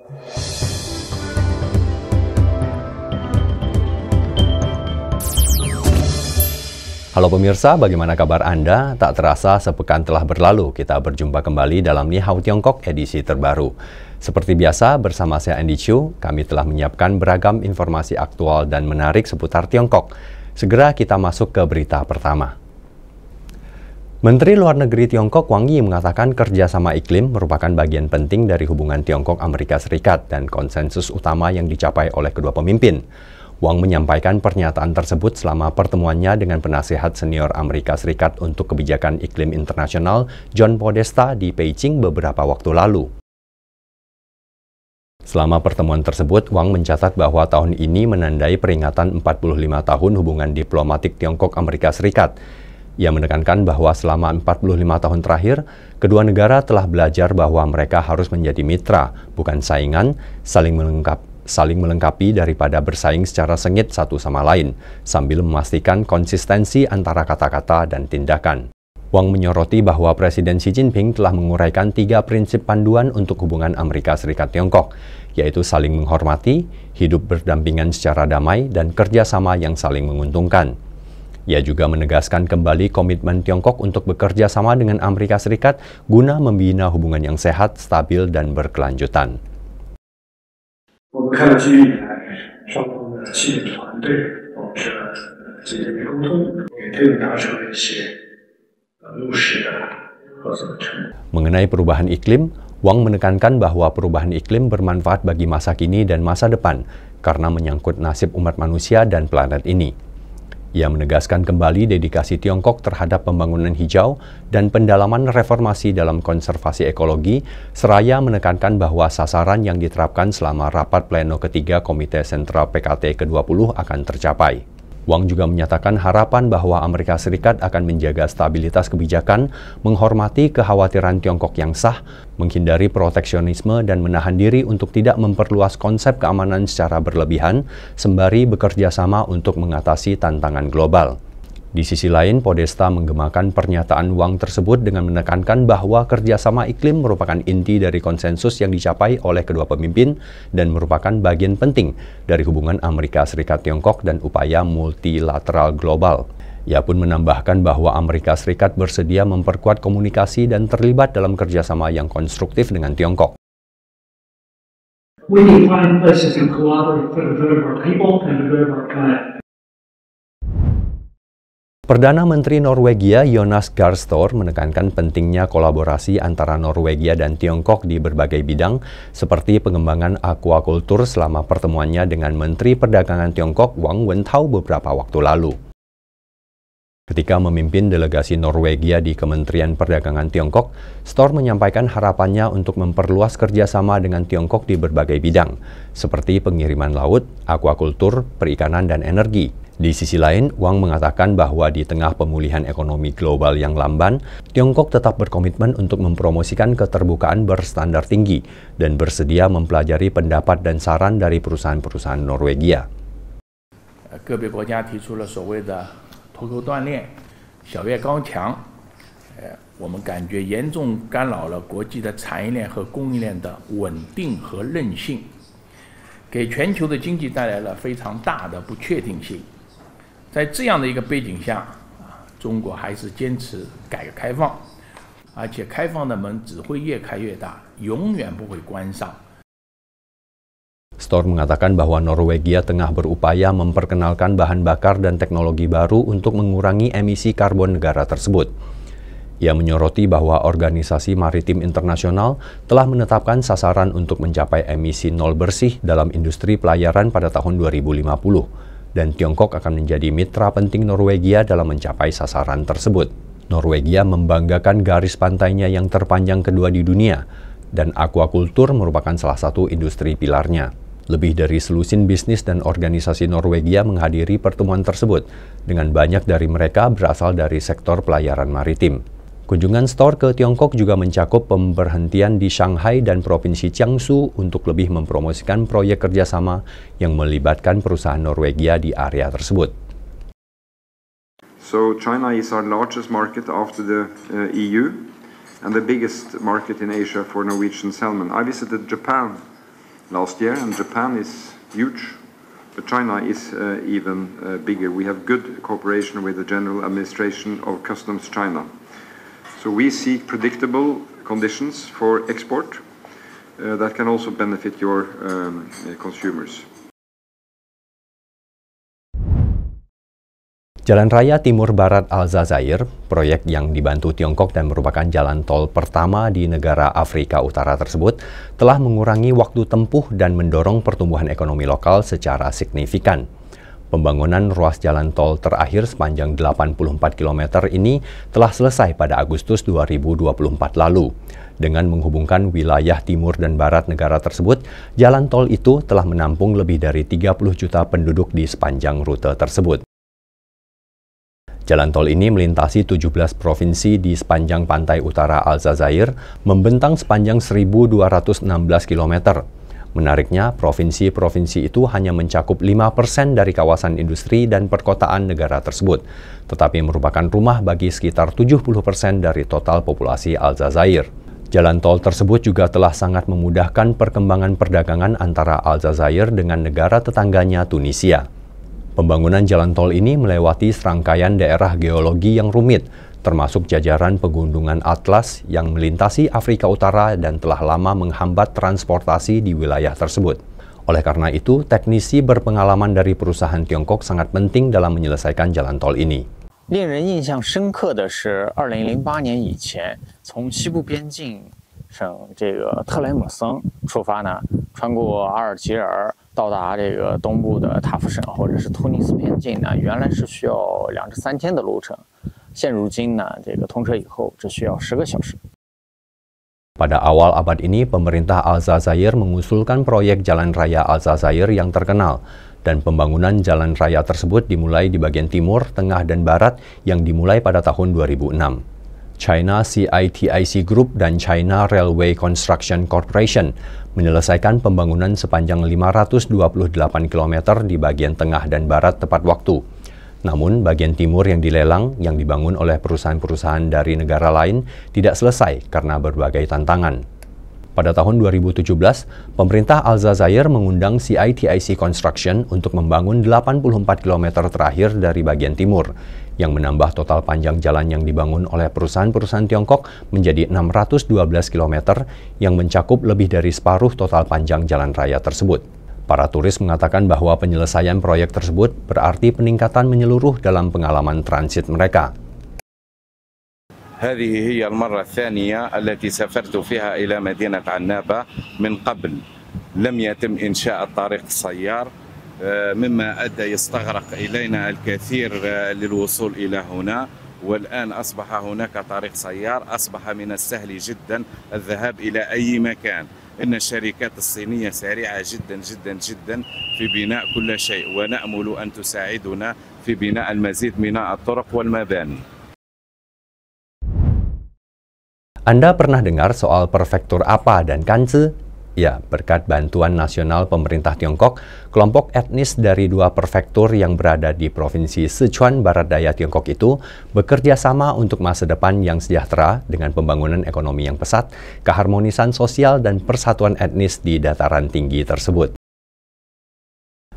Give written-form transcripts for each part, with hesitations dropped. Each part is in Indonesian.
Halo pemirsa, bagaimana kabar Anda? Tak terasa sepekan telah berlalu, kita berjumpa kembali dalam Ni Hao Tiongkok edisi terbaru. Seperti biasa, bersama saya Andy Chu, kami telah menyiapkan beragam informasi aktual dan menarik seputar Tiongkok. Segera kita masuk ke berita pertama. Menteri Luar Negeri Tiongkok Wang Yi mengatakan kerjasama iklim merupakan bagian penting dari hubungan Tiongkok-Amerika Serikat dan konsensus utama yang dicapai oleh kedua pemimpin. Wang menyampaikan pernyataan tersebut selama pertemuannya dengan penasihat senior Amerika Serikat untuk kebijakan iklim internasional John Podesta di Beijing beberapa waktu lalu. Selama pertemuan tersebut, Wang mencatat bahwa tahun ini menandai peringatan 45 tahun hubungan diplomatik Tiongkok-Amerika Serikat. Ia menekankan bahwa selama 45 tahun terakhir, kedua negara telah belajar bahwa mereka harus menjadi mitra, bukan saingan, saling melengkapi daripada bersaing secara sengit satu sama lain, sambil memastikan konsistensi antara kata-kata dan tindakan. Wang menyoroti bahwa Presiden Xi Jinping telah menguraikan 3 prinsip panduan untuk hubungan Amerika Serikat-Tiongkok, yaitu saling menghormati, hidup berdampingan secara damai, dan kerjasama yang saling menguntungkan. Ia juga menegaskan kembali komitmen Tiongkok untuk bekerja sama dengan Amerika Serikat guna membina hubungan yang sehat, stabil, dan berkelanjutan. 我们开了机遇以来，双方的系统团队保持了紧密沟通，也推动达成了一些务实的合作成果。 Mengenai perubahan iklim, Wang menekankan bahwa perubahan iklim bermanfaat bagi masa kini dan masa depan karena menyangkut nasib umat manusia dan planet ini. Ia menegaskan kembali dedikasi Tiongkok terhadap pembangunan hijau dan pendalaman reformasi dalam konservasi ekologi, seraya menekankan bahwa sasaran yang diterapkan selama rapat pleno ketiga Komite Sentral PKT ke-20 akan tercapai. Wang juga menyatakan harapan bahwa Amerika Serikat akan menjaga stabilitas kebijakan, menghormati kekhawatiran Tiongkok yang sah, menghindari proteksionisme, dan menahan diri untuk tidak memperluas konsep keamanan secara berlebihan, sembari bekerja sama untuk mengatasi tantangan global. Di sisi lain, Podesta menggemakan pernyataan Wang tersebut dengan menekankan bahwa kerjasama iklim merupakan inti dari konsensus yang dicapai oleh kedua pemimpin dan merupakan bagian penting dari hubungan Amerika Serikat-Tiongkok dan upaya multilateral global. Ia pun menambahkan bahwa Amerika Serikat bersedia memperkuat komunikasi dan terlibat dalam kerjasama yang konstruktif dengan Tiongkok. We need to find places to collaborate for the good of our people and the good of our planet. Perdana Menteri Norwegia Jonas Gahr Store menekankan pentingnya kolaborasi antara Norwegia dan Tiongkok di berbagai bidang seperti pengembangan aquaculture selama pertemuannya dengan Menteri Perdagangan Tiongkok Wang Wentao beberapa waktu lalu. Ketika memimpin delegasi Norwegia di Kementerian Perdagangan Tiongkok, Store menyampaikan harapannya untuk memperluas kerjasama dengan Tiongkok di berbagai bidang, seperti pengiriman laut, aquaculture, perikanan, dan energi. Di sisi lain, Wang mengatakan bahwa di tengah pemulihan ekonomi global yang lamban, Tiongkok tetap berkomitmen untuk mempromosikan keterbukaan berstandar tinggi dan bersedia mempelajari pendapat dan saran dari perusahaan-perusahaan Norwegia. 个别国家提出了所谓的脱钩断链、小月高墙，我们感觉严重干扰了国际的产业链和供应链的稳定和韧性，给全球的经济带来了非常大的不确定性。 在这样的一个背景下，中国还是坚持改革开放，而且开放的门只会越开越大，永远不会关上。 Store mengatakan bahwa Norwegia tengah berupaya memperkenalkan bahan bakar dan teknologi baru untuk mengurangi emisi karbon negara tersebut. Ia menyoroti bahwa Organisasi Maritim Internasional telah menetapkan sasaran untuk mencapai emisi nol bersih dalam industri pelayaran pada tahun 2050. Dan Tiongkok akan menjadi mitra penting Norwegia dalam mencapai sasaran tersebut. Norwegia membanggakan garis pantainya yang terpanjang kedua di dunia, dan aquaculture merupakan salah satu industri pilarnya. Lebih dari selusin bisnis dan organisasi Norwegia menghadiri pertemuan tersebut, dengan banyak dari mereka berasal dari sektor pelayaran maritim. Kunjungan Store ke Tiongkok juga mencakup pemberhentian di Shanghai dan Provinsi Jiangsu untuk lebih mempromosikan proyek kerjasama yang melibatkan perusahaan Norwegia di area tersebut. So China is our largest market after the EU and the biggest market in Asia for Norwegian salmon. I visited Japan last year, and Japan is huge, but China is even bigger. We have good cooperation with the General Administration of Customs China. So we seek predictable conditions for export that can also benefit your consumers. Jalan Raya Timur Barat Aljazair, proyek yang dibantu Tiongkok dan merupakan jalan tol pertama di negara Afrika Utara tersebut, telah mengurangi waktu tempuh dan mendorong pertumbuhan ekonomi lokal secara signifikan. Pembangunan ruas jalan tol terakhir sepanjang 84 km ini telah selesai pada Agustus 2024 lalu. Dengan menghubungkan wilayah timur dan barat negara tersebut, jalan tol itu telah menampung lebih dari 30 juta penduduk di sepanjang rute tersebut. Jalan tol ini melintasi 17 provinsi di sepanjang pantai utara Aljazair, membentang sepanjang 1.216 km. Menariknya, provinsi-provinsi itu hanya mencakup 5% dari kawasan industri dan perkotaan negara tersebut, tetapi merupakan rumah bagi sekitar 70% dari total populasi Aljazair. Jalan tol tersebut juga telah sangat memudahkan perkembangan perdagangan antara Aljazair dengan negara tetangganya Tunisia. Pembangunan jalan tol ini melewati serangkaian daerah geologi yang rumit, termasuk jajaran pegunungan Atlas yang melintasi Afrika Utara dan telah lama menghambat transportasi di wilayah tersebut. Oleh karena itu, teknisi berpengalaman dari perusahaan Tiongkok sangat penting dalam menyelesaikan jalan tol ini. 令人印象深刻的是，2008年以前，从西部边境省这个特莱姆森出发呢，穿过阿尔及尔。 到达这个东部的塔夫省或者是突尼斯边境呢，原来是需要2至3天的路程，现如今呢，这个通车以后只需要10个小时。 Pada awal abad ini, pemerintah Aljazair mengusulkan proyek Jalan Raya Aljazair yang terkenal, dan pembangunan jalan raya tersebut dimulai di bagian timur, tengah, dan barat yang dimulai pada tahun 2006. China CITIC Group dan China Railway Construction Corporation menyelesaikan pembangunan sepanjang 528 km di bagian tengah dan barat tepat waktu. Namun, bagian timur yang dilelang, yang dibangun oleh perusahaan-perusahaan dari negara lain, tidak selesai karena berbagai tantangan. Pada tahun 2017, pemerintah Aljazair mengundang CITIC Construction untuk membangun 84 km terakhir dari bagian timur, yang menambah total panjang jalan yang dibangun oleh perusahaan-perusahaan Tiongkok menjadi 612 km, yang mencakup lebih dari separuh total panjang jalan raya tersebut. Para turis mengatakan bahwa penyelesaian proyek tersebut berarti peningkatan menyeluruh dalam pengalaman transit mereka. هذه هي المرة الثانية التي سافرت فيها إلى مدينة عنابة. من قبل لم يتم إنشاء الطريق السيار، مما أدى يستغرق إلينا الكثير للوصول إلى هنا، والآن أصبح هناك طريق سيار، أصبح من السهل جدا الذهاب إلى أي مكان. إن الشركات الصينية سريعة جدا جدا جدا في بناء كل شيء، ونأمل أن تساعدنا في بناء المزيد من الطرق والمباني. Anda pernah dengar soal prefektur apa dan Kanzi? Ya, berkat bantuan nasional pemerintah Tiongkok, kelompok etnis dari 2 prefektur yang berada di Provinsi Sichuan Barat Daya Tiongkok itu bekerja sama untuk masa depan yang sejahtera dengan pembangunan ekonomi yang pesat, keharmonisan sosial, dan persatuan etnis di dataran tinggi tersebut.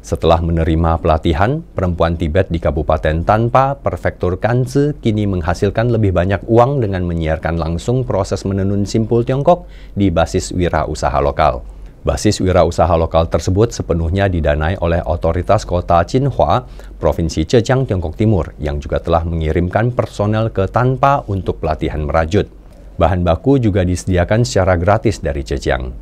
Setelah menerima pelatihan, perempuan Tibet di Kabupaten Tanpa, Prefektur Kanzi, kini menghasilkan lebih banyak uang dengan menyiarkan langsung proses menenun simpul Tiongkok di basis wirausaha lokal. Basis wirausaha lokal tersebut sepenuhnya didanai oleh otoritas kota Jinhua, Provinsi Zhejiang, Tiongkok Timur, yang juga telah mengirimkan personel ke Tanpa untuk pelatihan merajut. Bahan baku juga disediakan secara gratis dari Zhejiang.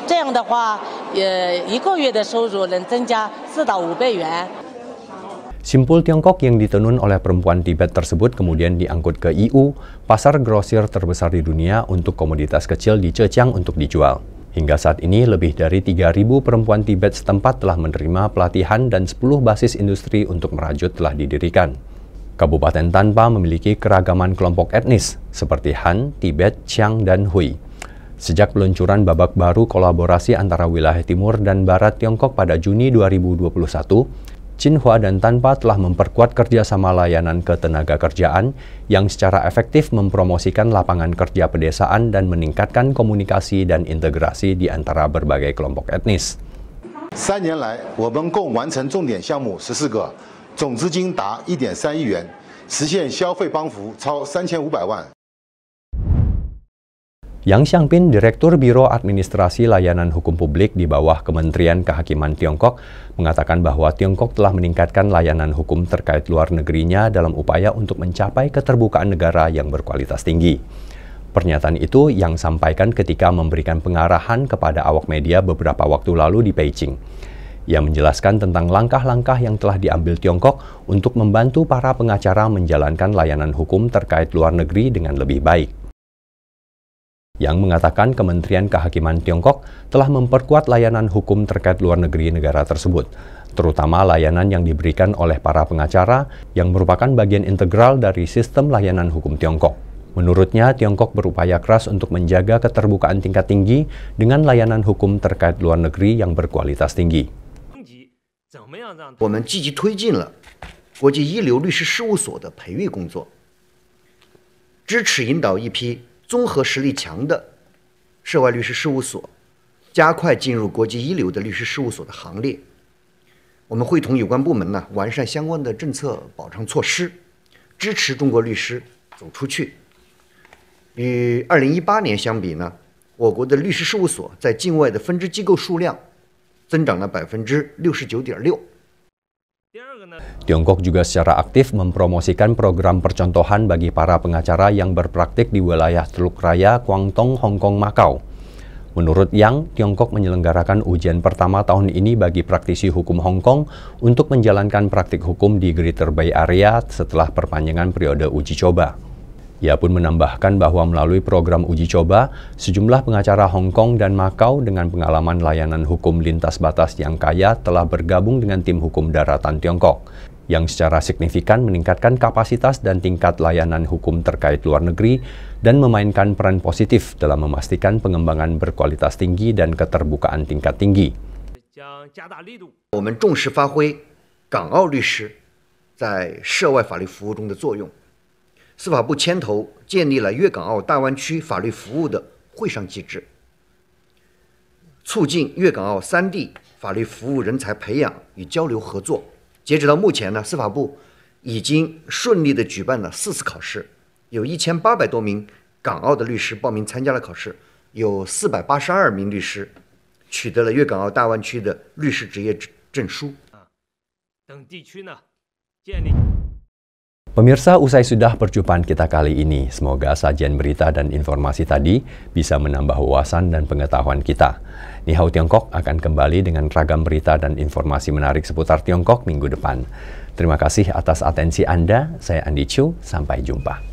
这样的话，1个月的收入能增加4到5倍元。 Simpul Tiongkok yang ditenun oleh perempuan Tibet tersebut kemudian diangkut ke IU, pasar grosir terbesar di dunia untuk komoditas kecil di Zhejiang untuk dijual. Hingga saat ini, lebih dari 3.000 perempuan Tibet setempat telah menerima pelatihan dan 10 basis industri untuk merajut telah didirikan. Kabupaten Tanpa memiliki keragaman kelompok etnis seperti Han, Tibet, Qiang, dan Hui. Sejak peluncuran babak baru kolaborasi antara wilayah timur dan barat Tiongkok pada Juni 2021, Xinhua dan Tanpa telah memperkuat kerjasama layanan ketenagakerjaan yang secara efektif mempromosikan lapangan kerja pedesaan dan meningkatkan komunikasi dan integrasi di antara berbagai kelompok etnis. 3年来，我们共完成重点项目14个，总资金达1.3亿元，实现消费帮扶超3500万。 Yang Xiangpin, Direktur Biro Administrasi Layanan Hukum Publik di bawah Kementerian Kehakiman Tiongkok, mengatakan bahwa Tiongkok telah meningkatkan layanan hukum terkait luar negerinya dalam upaya untuk mencapai keterbukaan negara yang berkualitas tinggi. Pernyataan itu yang sampaikan ketika memberikan pengarahan kepada awak media beberapa waktu lalu di Beijing. Ia menjelaskan tentang langkah-langkah yang telah diambil Tiongkok untuk membantu para pengacara menjalankan layanan hukum terkait luar negeri dengan lebih baik. Yang mengatakan Kementerian Kehakiman Tiongkok telah memperkuat layanan hukum terkait luar negeri negara tersebut, terutama layanan yang diberikan oleh para pengacara yang merupakan bagian integral dari sistem layanan hukum Tiongkok. Menurutnya, Tiongkok berupaya keras untuk menjaga keterbukaan tingkat tinggi dengan layanan hukum terkait luar negeri yang berkualitas tinggi. 我们积极推进了国际一流律师事务所的培育工作，支持引导一批 综合实力强的涉外律师事务所，加快进入国际一流的律师事务所的行列。我们会同有关部门呢，完善相关的政策保障措施，支持中国律师走出去。与2018年相比呢，我国的律师事务所在境外的分支机构数量增长了69.6%。 Tiongkok juga secara aktif mempromosikan program percontohan bagi para pengacara yang berpraktik di wilayah Teluk Raya, Guangdong, Hong Kong, Makau. Menurut Yang, Tiongkok menyelenggarakan ujian pertama tahun ini bagi praktisi hukum Hong Kong untuk menjalankan praktik hukum di Greater Bay Area setelah perpanjangan periode uji coba. Ia pun menambahkan bahwa melalui program uji coba, sejumlah pengacara Hong Kong dan Makau dengan pengalaman layanan hukum lintas batas yang kaya telah bergabung dengan tim hukum daratan Tiongkok, yang secara signifikan meningkatkan kapasitas dan tingkat layanan hukum terkait luar negeri dan memainkan peran positif dalam memastikan pengembangan berkualitas tinggi dan keterbukaan tingkat tinggi. 我们重视发挥港澳律师在涉外法律服务中的作用。 司法部牵头建立了粤港澳大湾区法律服务的会商机制，促进粤港澳3地法律服务人才培养与交流合作。截止到目前呢，司法部已经顺利地举办了4次考试，有1800多名港澳的律师报名参加了考试，有482名律师取得了粤港澳大湾区的律师执业证书。等地区呢，建立。 Pemirsa, usai sudah perjumpaan kita kali ini, semoga sajian berita dan informasi tadi bisa menambah wawasan dan pengetahuan kita. Ni Hao Tiongkok akan kembali dengan ragam berita dan informasi menarik seputar Tiongkok minggu depan. Terima kasih atas atensi Anda, saya Andi Chu, sampai jumpa.